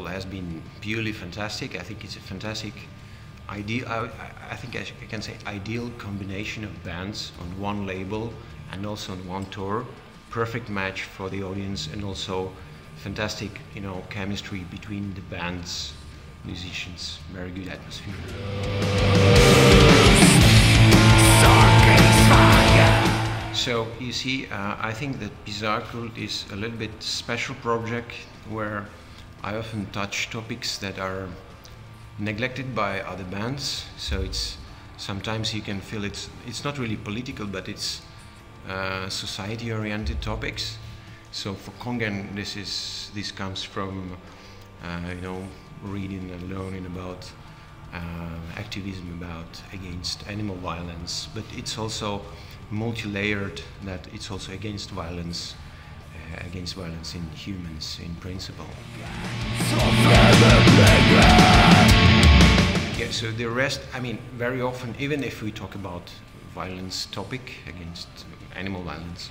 Bizarrekult has been purely fantastic. I think it's a fantastic ideal, I think I can say ideal combination of bands on one label and also on one tour. Perfect match for the audience, and also fantastic, you know, chemistry between the bands, musicians. Very good atmosphere. So you see, I think that Bizarrekult is a little bit special project where I often touch topics that are neglected by other bands. So it's sometimes you can feel it's not really political, but it's society-oriented topics. So for Kongen, this comes from you know, reading and learning about activism against animal violence, but it's also multi-layered, that it's also against violence in humans in principle. Yeah, so the rest, I mean, very often, even if we talk about violence topic against animal violence,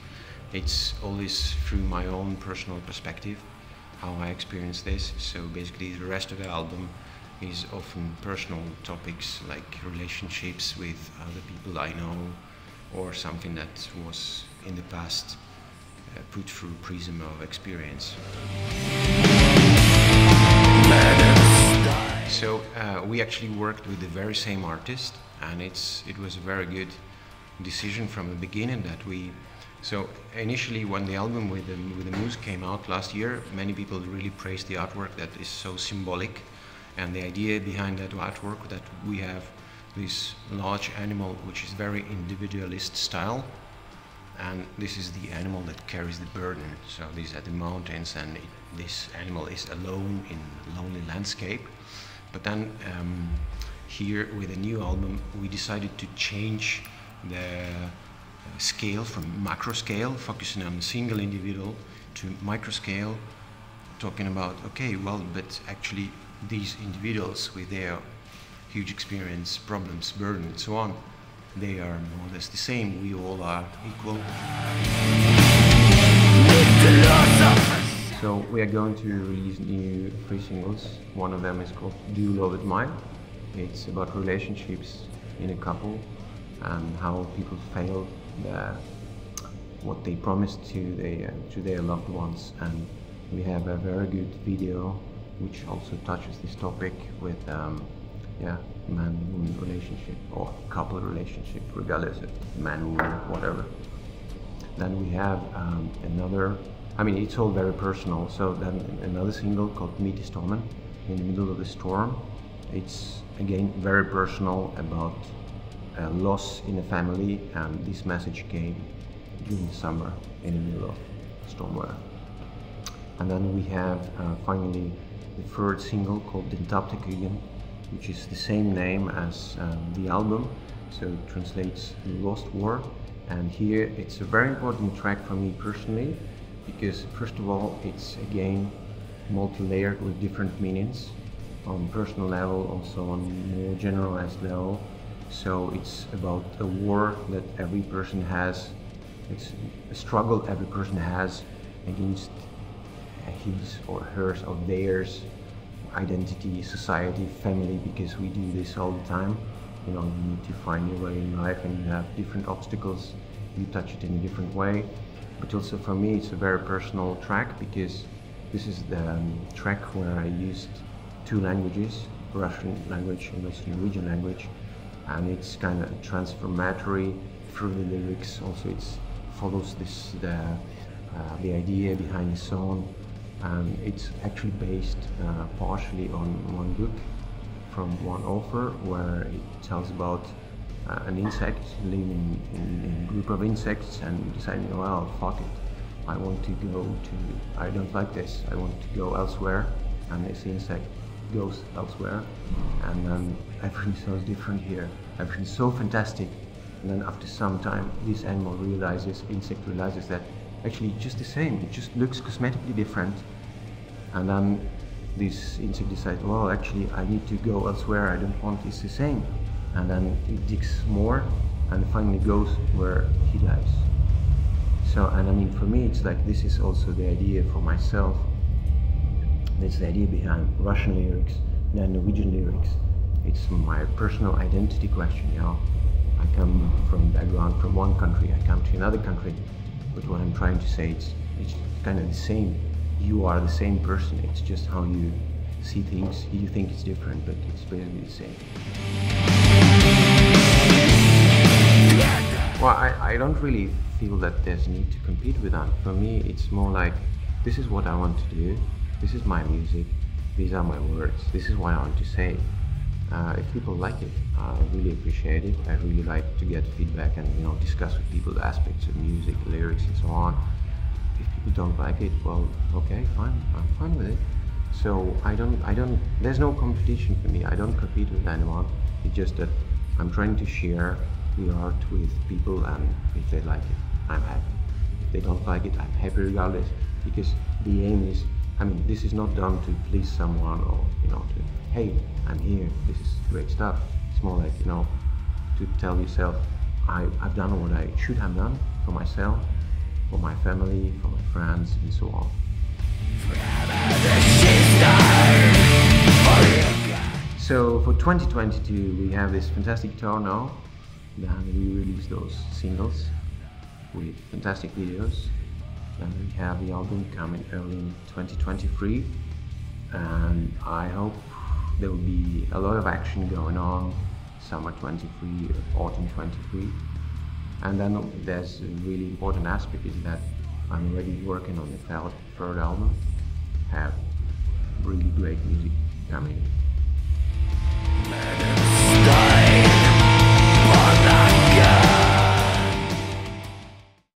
it's always through my own personal perspective, how I experience this. So basically the rest of the album is often personal topics like relationships with other people I know, or something that was in the past put through a prism of experience. So we actually worked with the very same artist, and it was a very good decision from the beginning that we. So initially, when the album with the Moose came out last year, many people really praised the artwork that is so symbolic, and the idea behind that artwork that we have this large animal which is very individualist style, and this is the animal that carries the burden. So these are the mountains, and this animal is alone in a lonely landscape. But then here with the new album we decided to change the scale from macro scale, focusing on a single individual, to micro scale, talking about, okay, well, but actually these individuals with their huge experience, problems, burden, and so on, they are more or less the same. We all are equal. So we are going to release new 3 singles. One of them is called Do You Love It Mine? It's about relationships in a couple and how people fail what they promised to their loved ones. And we have a very good video which also touches this topic with yeah, man-woman relationship or couple relationship, regardless of man-woman, whatever. Then we have another, I mean, it's all very personal. So then another single called Meet the Stormen, In the Middle of the Storm. It's again very personal about a loss in a family, and this message came during the summer in the middle of storm weather. And then we have finally the 3rd single called Den Tapte Krigen, which is the same name as the album, so it translates Lost War. And here it's a very important track for me personally, because first of all it's again multi-layered with different meanings on personal level, also on more generalized level. So it's about a war that every person has, it's a struggle every person has against his or hers or theirs identity, society, family, because we do this all the time. You know, you need to find your way in life and you have different obstacles, you touch it in a different way. But also for me it's a very personal track, because this is the track where I used 2 languages, Russian language and also Norwegian language, and it's kind of transformatory through the lyrics. Also it follows the idea behind the song. And it's actually based partially on one book from one author, where it tells about an insect living in a group of insects and deciding, well, fuck it, I want to go to, I don't like this, I want to go elsewhere, and this insect goes elsewhere, and then everything sounds different here, everything's so fantastic, and then after some time this insect realizes that actually it's just the same, it just looks cosmetically different. And then this insect decides, well, actually I need to go elsewhere, I don't want this the same. And then it digs more and finally goes where he dies. So, and I mean, for me it's like, this is also the idea for myself, That's the idea behind Russian lyrics and Norwegian lyrics. It's my personal identity question, you know. I come from background from one country, I come to another country, but what I'm trying to say, it's kind of the same. You are the same person, it's just how you see things. You think it's different, but it's basically the same. Well, I don't really feel that there's a need to compete with that. For me, it's more like, this is what I want to do, this is my music, these are my words, this is what I want to say. If people like it, I really appreciate it. I really like to get feedback and, you know, discuss with people the aspects of music, lyrics and so on. If people don't like it, well, okay, fine, I'm fine with it. So there's no competition for me. I don't compete with anyone. It's just that I'm trying to share the art with people, and if they like it, I'm happy. If they don't like it, I'm happy regardless, because the aim is, I mean, this is not done to please someone or, you know, to, hey, I'm here, this is great stuff. It's more like, you know, to tell yourself, I've done what I should have done for myself, for my family, for my friends, and so on. So for 2022, we have this fantastic tour now. Then we release those singles with fantastic videos. Then we have the album coming early in 2023, and I hope there will be a lot of action going on summer 23, autumn 23. And then there's a really important aspect is that I'm already working on the third album. Have really great music coming